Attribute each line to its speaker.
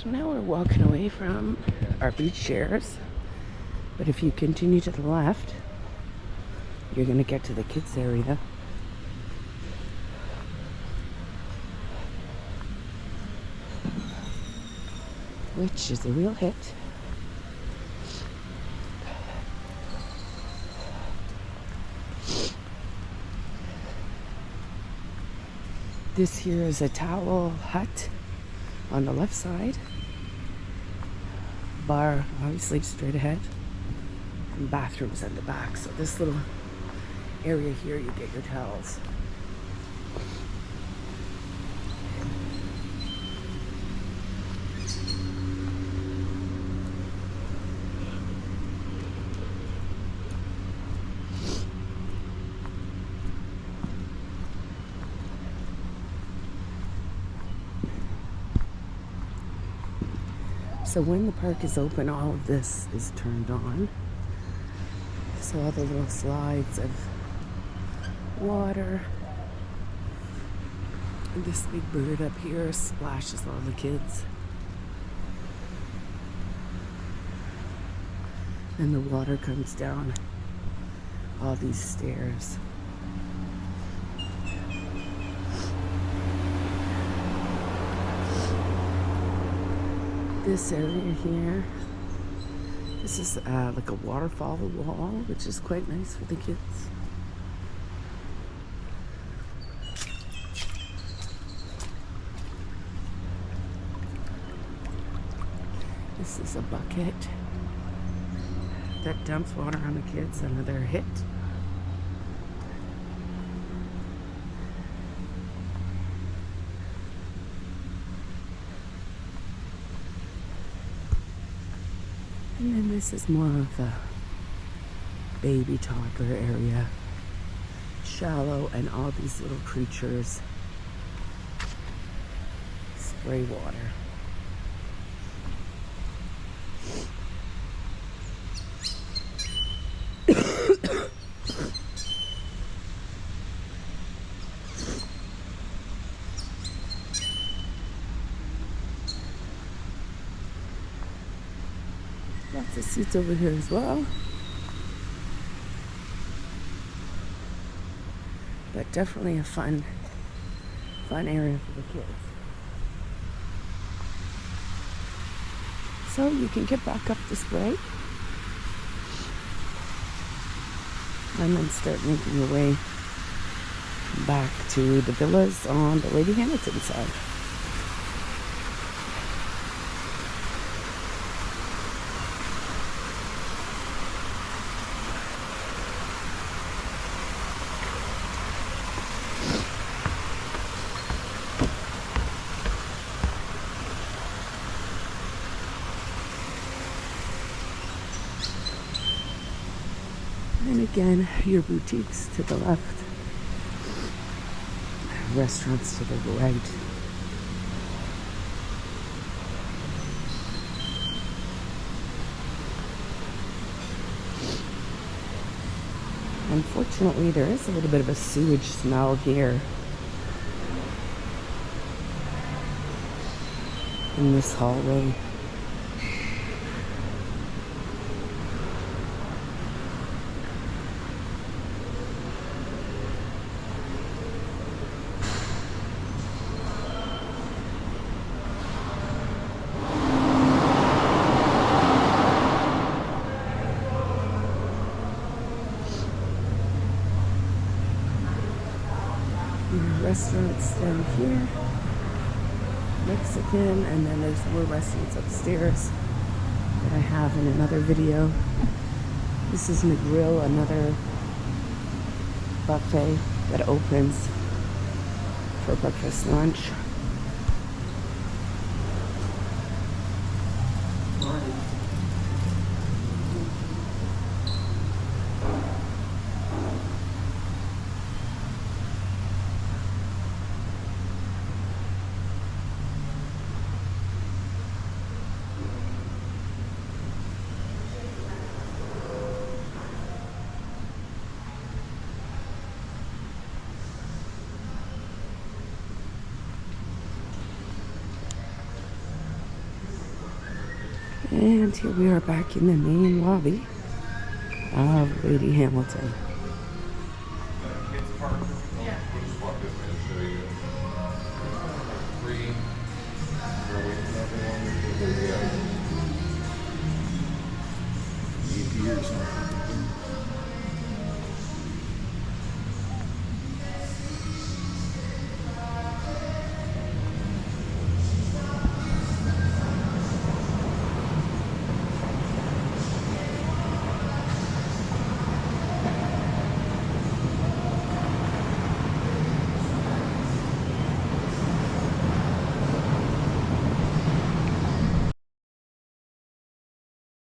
Speaker 1: So now we're walking away from our beach chairs, but if you continue to the left, you're going to get to the kids area. Which is a real hit. This here is a towel hut on the left side. Bar obviously straight ahead. And bathrooms at the back. So this little area here, you get your towels. So when the park is open, all of this is turned on. So all the little slides of water. And this big bird up here splashes all the kids. And the water comes down all these stairs. This area here, this is like a waterfall wall, which is quite nice for the kids. This is a bucket that dumps water on the kids, another hit. And then this is more of a baby toddler area. Shallow, and all these little creatures spray water. Lots of seats over here as well. But definitely a fun area for the kids. So you can get back up this way and then start making your way back to the villas on the Lady Hamilton side. And again, your boutiques to the left, restaurants to the right. Unfortunately, there is a little bit of a sewage smell here in this hallway. Restaurants down here, Mexican, and then there's more restaurants upstairs that I have in another video. This is McGrill, another buffet that opens for breakfast, lunch. And here we are back in the main lobby of Lady Hamilton.